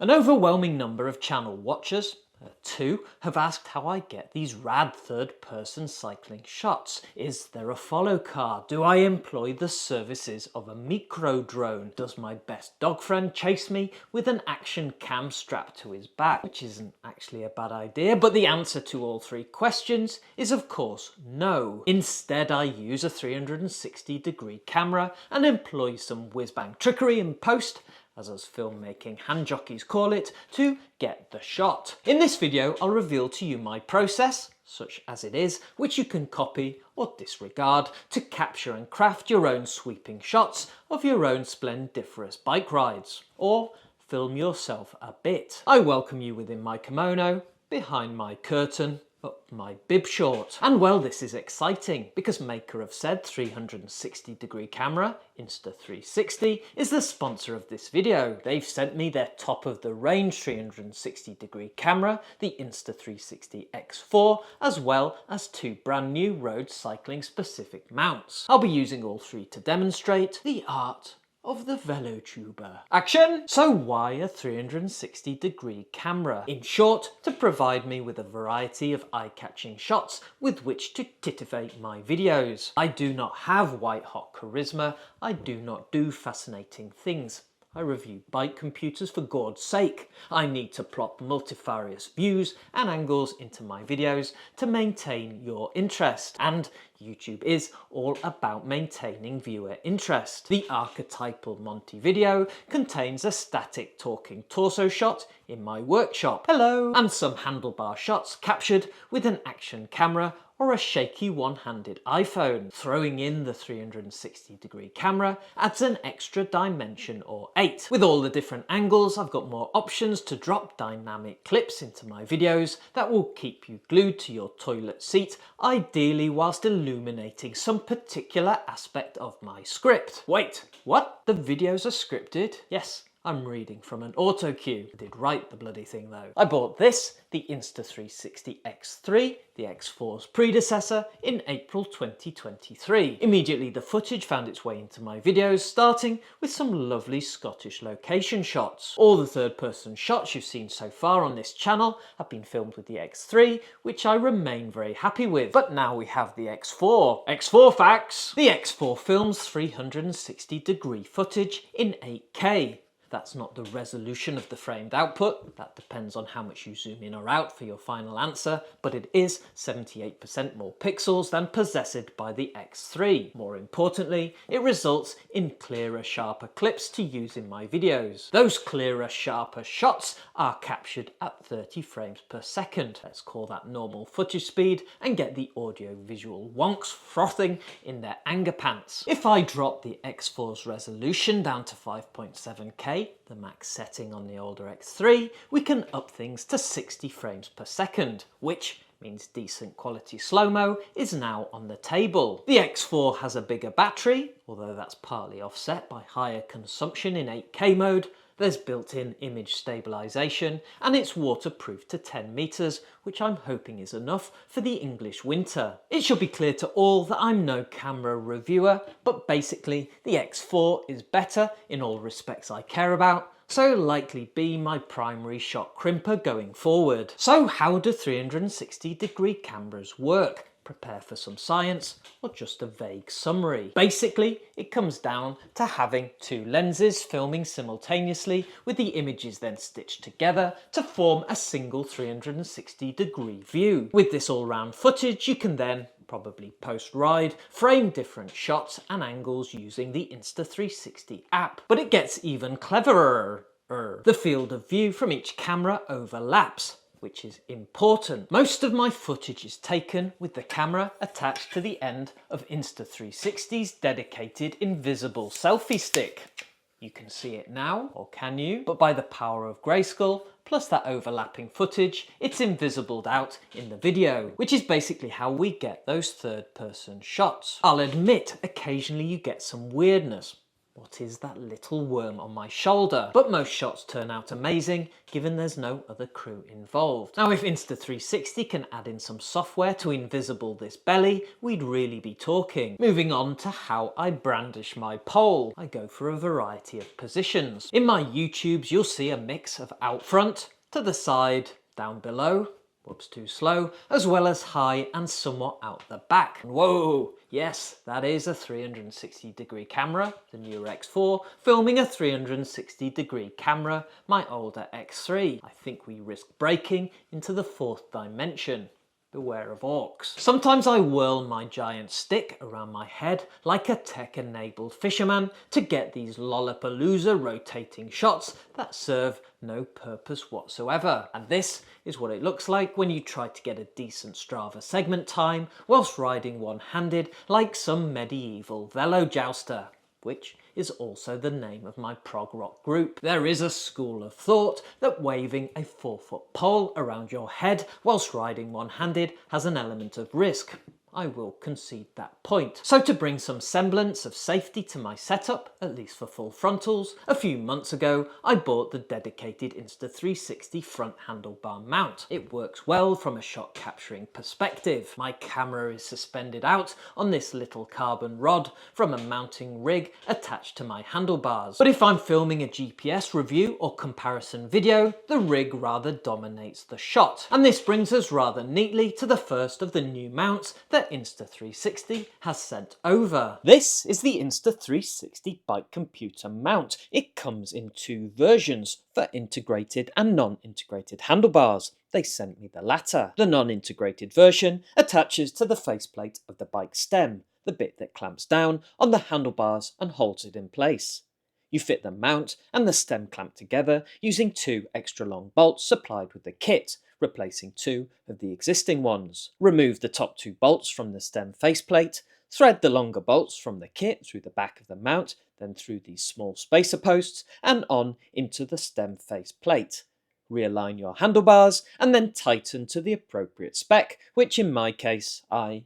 An overwhelming number of channel watchers, two, have asked how I get these rad third-person cycling shots. Is there a follow car? Do I employ the services of a micro drone? Does my best dog friend chase me with an action cam strapped to his back? Which isn't actually a bad idea, but the answer to all three questions is of course no. Instead, I use a 360-degree camera and employ some whiz-bang trickery in post, as us filmmaking hand jockeys call it, to get the shot. In this video, I'll reveal to you my process, such as it is, which you can copy or disregard to capture and craft your own sweeping shots of your own splendiferous bike rides, or film yourself a bit. I welcome you within my kimono, behind my curtain, up my bib short. And well, this is exciting because maker of said 360-degree camera, Insta360, is the sponsor of this video. They've sent me their top of the range 360-degree camera, the Insta360 X4, as well as two brand new road cycling specific mounts. I'll be using all three to demonstrate the art of the velotuber. Action! So why a 360-degree camera? In short, to provide me with a variety of eye-catching shots with which to titivate my videos. I do not have white-hot charisma, I do not do fascinating things. I review bike computers for God's sake. I need to plot multifarious views and angles into my videos to maintain your interest. And YouTube is all about maintaining viewer interest. The archetypal Monty video contains a static talking torso shot in my workshop. Hello! And some handlebar shots captured with an action camera or a shaky one-handed iPhone. Throwing in the 360-degree camera adds an extra dimension or 8. With all the different angles, I've got more options to drop dynamic clips into my videos that will keep you glued to your toilet seat, ideally whilst illuminating some particular aspect of my script. Wait, what? The videos are scripted? Yes. I'm reading from an auto cue. I did write the bloody thing though. I bought this, the Insta360 X3, the X4's predecessor, in April 2023. Immediately the footage found its way into my videos, starting with some lovely Scottish location shots. All the third-person shots you've seen so far on this channel have been filmed with the X3, which I remain very happy with. But now we have the X4. X4 facts! The X4 films 360-degree footage in 8K. That's not the resolution of the framed output, that depends on how much you zoom in or out for your final answer, but it is 78% more pixels than possessed by the X3. More importantly, it results in clearer, sharper clips to use in my videos. Those clearer, sharper shots are captured at 30 frames per second. Let's call that normal footage speed and get the audio-visual wonks frothing in their anger pants. If I drop the X4's resolution down to 5.7K, the max setting on the older X3, we can up things to 60 frames per second, which means decent quality slow-mo is now on the table. The X4 has a bigger battery, although that's partly offset by higher consumption in 8K mode. There's built-in image stabilisation and it's waterproof to 10 meters, which I'm hoping is enough for the English winter. It should be clear to all that I'm no camera reviewer, but basically the X4 is better in all respects I care about, so likely be my primary shot crimper going forward. So how do 360-degree cameras work? Prepare for some science, or just a vague summary. Basically, it comes down to having two lenses filming simultaneously, with the images then stitched together to form a single 360-degree view. With this all-round footage, you can then, probably post-ride, frame different shots and angles using the Insta360 app. But it gets even cleverer. The field of view from each camera overlaps, which is important. Most of my footage is taken with the camera attached to the end of Insta360's dedicated invisible selfie stick. You can see it now, or can you? But by the power of grayscale, plus that overlapping footage, it's invisibled out in the video, which is basically how we get those third-person shots. I'll admit, occasionally you get some weirdness. what is that little worm on my shoulder? But most shots turn out amazing, given there's no other crew involved. Now, if Insta360 can add in some software to invisible this belly, we'd really be talking. Moving on to how I brandish my pole. I go for a variety of positions. In my YouTubes, you'll see a mix of out front, to the side, down below, whoops, too slow, as well as high and somewhat out the back. Whoa, yes, that is a 360-degree camera, the newer X4, filming a 360-degree camera, my older X3. I think we risk breaking into the fourth dimension. Beware of orcs. Sometimes I whirl my giant stick around my head like a tech-enabled fisherman to get these Lollapalooza rotating shots that serve no purpose whatsoever. And this is what it looks like when you try to get a decent Strava segment time whilst riding one-handed like some medieval velo jouster, which is also the name of my prog rock group. There is a school of thought that waving a 4-foot pole around your head whilst riding one-handed has an element of risk. I will concede that point. So to bring some semblance of safety to my setup, at least for full frontals, a few months ago I bought the dedicated Insta360 front handlebar mount. It works well from a shot capturing perspective. My camera is suspended out on this little carbon rod from a mounting rig attached to my handlebars. But if I'm filming a GPS review or comparison video, the rig rather dominates the shot. And this brings us rather neatly to the first of the new mounts that Insta360 has sent over. This is the Insta360 bike computer mount. It comes in two versions for integrated and non-integrated handlebars. They sent me the latter. The non-integrated version attaches to the faceplate of the bike stem, the bit that clamps down on the handlebars and holds it in place. You fit the mount and the stem clamp together using two extra long bolts supplied with the kit, replacing two of the existing ones. Remove the top two bolts from the stem faceplate, thread the longer bolts from the kit through the back of the mount, then through these small spacer posts and on into the stem faceplate. Realign your handlebars and then tighten to the appropriate spec, which in my case I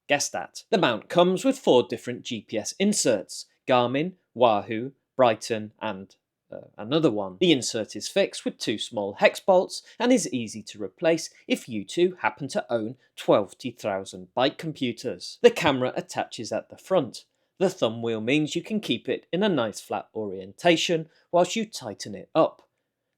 guessed at. The mount comes with 4 different GPS inserts: Garmin, Wahoo, Brighton and another one. The insert is fixed with 2 small hex bolts and is easy to replace if you two happen to own 12,000 bike computers. The camera attaches at the front. The thumb wheel means you can keep it in a nice flat orientation whilst you tighten it up.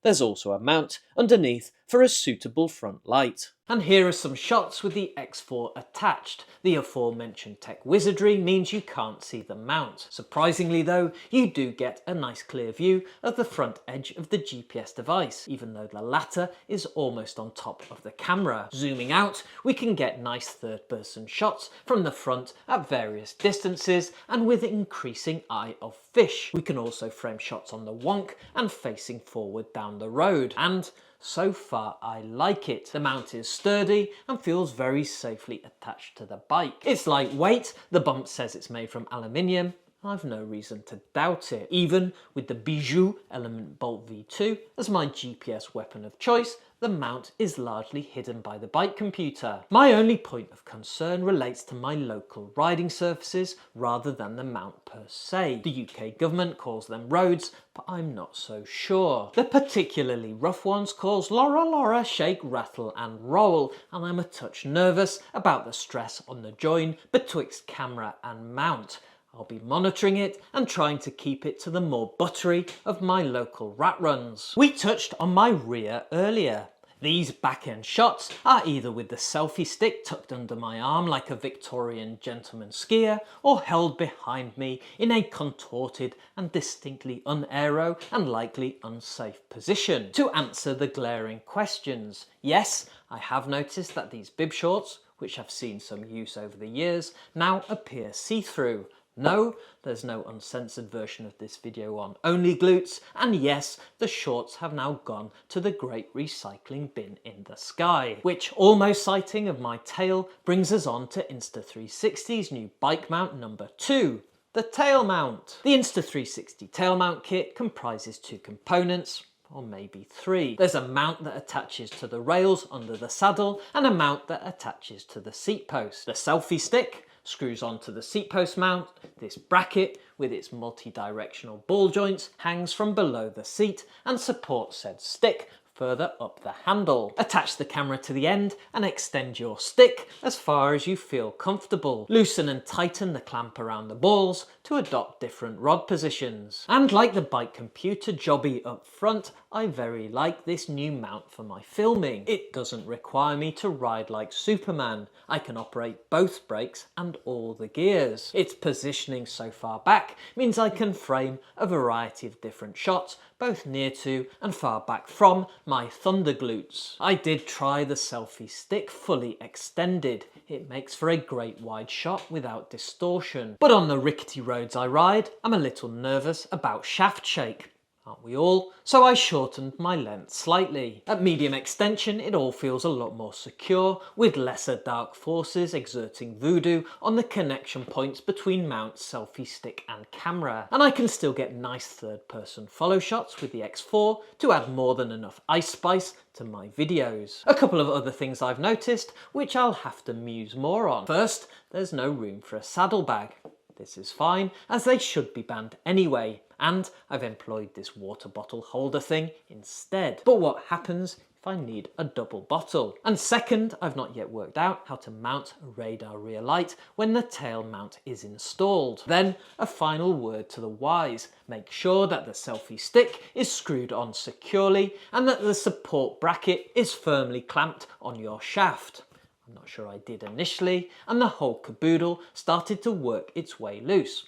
There's also a mount underneath for a suitable front light. And here are some shots with the X4 attached. The aforementioned tech wizardry means you can't see the mount. Surprisingly though, you do get a nice clear view of the front edge of the GPS device, even though the latter is almost on top of the camera. Zooming out, we can get nice third-person shots from the front at various distances and with increasing eye of fish. We can also frame shots on the wonk and facing forward down the road. And so far I like it. The mount is sturdy and feels very safely attached to the bike. It's lightweight, the bump says it's made from aluminium. I've no reason to doubt it. Even with the Bijou Element Bolt V2 as my GPS weapon of choice, the mount is largely hidden by the bike computer. My only point of concern relates to my local riding surfaces rather than the mount per se. The UK government calls them roads, but I'm not so sure. The particularly rough ones cause Laura Laura, shake, rattle and roll, and I'm a touch nervous about the stress on the join betwixt camera and mount. I'll be monitoring it and trying to keep it to the more buttery of my local rat runs. We touched on my rear earlier. These back-end shots are either with the selfie stick tucked under my arm like a Victorian gentleman skier, or held behind me in a contorted and distinctly unaero and likely unsafe position. To answer the glaring questions, yes, I have noticed that these bib shorts, which have seen some use over the years, now appear see-through. No, there's no uncensored version of this video on Only Glutes, and yes, the shorts have now gone to the great recycling bin in the sky. Which almost sighting of my tail brings us on to Insta360's new bike mount number 2, the tail mount. The Insta360 tail mount kit comprises 2 components, or maybe 3. There's a mount that attaches to the rails under the saddle and a mount that attaches to the seat post. The selfie stick, screws onto the seat post mount. This bracket, with its multi-directional ball joints, hangs from below the seat and supports said stick further up the handle. Attach the camera to the end and extend your stick as far as you feel comfortable. Loosen and tighten the clamp around the balls to adopt different rod positions. And like the bike computer jobby up front, I very like this new mount for my filming. It doesn't require me to ride like Superman. I can operate both brakes and all the gears. Its positioning so far back means I can frame a variety of different shots, both near to and far back from my thunder glutes. I did try the Selfie stick fully extended. It makes for a great wide shot without distortion. But on the rickety roads I ride, I'm a little nervous about shaft shake. Aren't we all? So I shortened my length slightly. At medium extension, it all feels a lot more secure, with lesser dark forces exerting voodoo on the connection points between mount, selfie stick and camera. And I can still get nice third-person follow shots with the X4 to add more than enough ice spice to my videos. A couple of other things I've noticed, which I'll have to muse more on. First, there's no room for a saddlebag. This is fine, as they should be banned anyway, and I've employed this water bottle holder thing instead. But what happens if I need a double bottle? And second, I've not yet worked out how to mount a radar rear light when the tail mount is installed. Then, a final word to the wise. Make sure that the selfie stick is screwed on securely and that the support bracket is firmly clamped on your shaft. I'm not sure I did initially, and the whole caboodle started to work its way loose.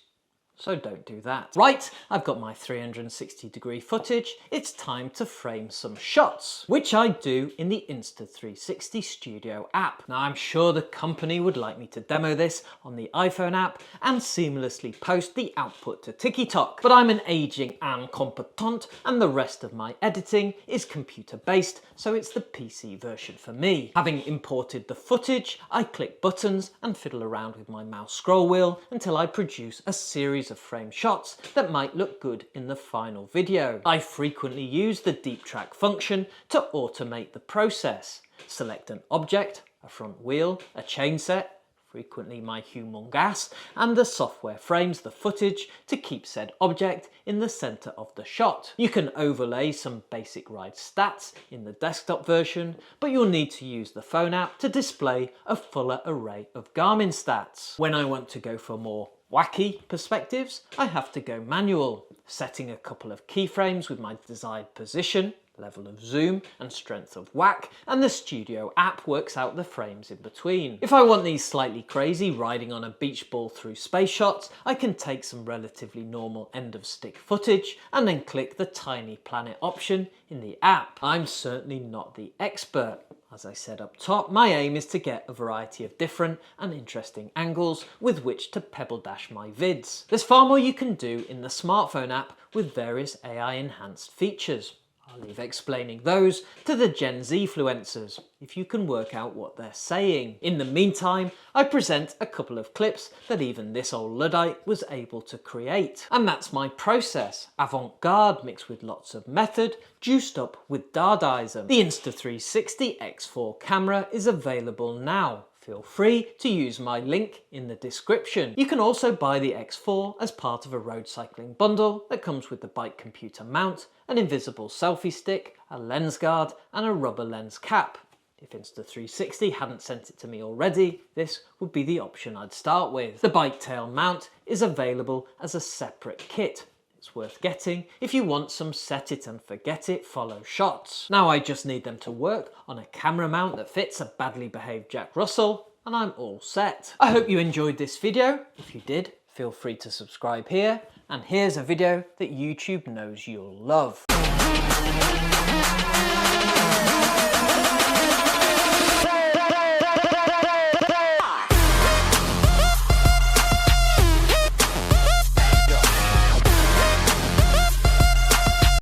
So don't do that. Right, I've got my 360-degree footage. It's time to frame some shots, which I do in the Insta360 Studio app. Now, I'm sure the company would like me to demo this on the iPhone app and seamlessly post the output to TikTok, but I'm an aging incompetent and the rest of my editing is computer-based, so it's the PC version for me. Having imported the footage, I click buttons and fiddle around with my mouse scroll wheel until I produce a series of frame shots that might look good in the final video. I frequently use the deep track function to automate the process. Select an object, a front wheel, a chain set, frequently my humongous, and the software frames the footage to keep said object in the center of the shot. You can overlay some basic ride stats in the desktop version, but you'll need to use the phone app to display a fuller array of Garmin stats. When I want to go for more wacky perspectives, I have to go manual, setting a couple of keyframes with my desired position, level of zoom and strength of whack, and the Studio app works out the frames in between. If I want these slightly crazy riding on a beach ball through space shots, I can take some relatively normal end of stick footage and then click the tiny planet option in the app. I'm certainly not the expert. As I said up top, my aim is to get a variety of different and interesting angles with which to pebble dash my vids. There's far more you can do in the smartphone app with various AI enhanced features. I'll leave explaining those to the Gen Z influencers, if you can work out what they're saying. In the meantime, I present a couple of clips that even this old Luddite was able to create. And that's my process. Avant-garde mixed with lots of method, juiced up with Dadaism. The Insta360 X4 camera is available now. Feel free to use my link in the description. You can also buy the X4 as part of a road cycling bundle that comes with the bike computer mount, an invisible selfie stick, a lens guard and a rubber lens cap. If Insta360 hadn't sent it to me already, this would be the option I'd start with. The bike tail mount is available as a separate kit. It's worth getting if you want some set it and forget it follow shots. Now I just need them to work on a camera mount that fits a badly behaved Jack Russell and I'm all set. I hope you enjoyed this video. If you did, feel free to subscribe here, and here's a video that YouTube knows you'll love.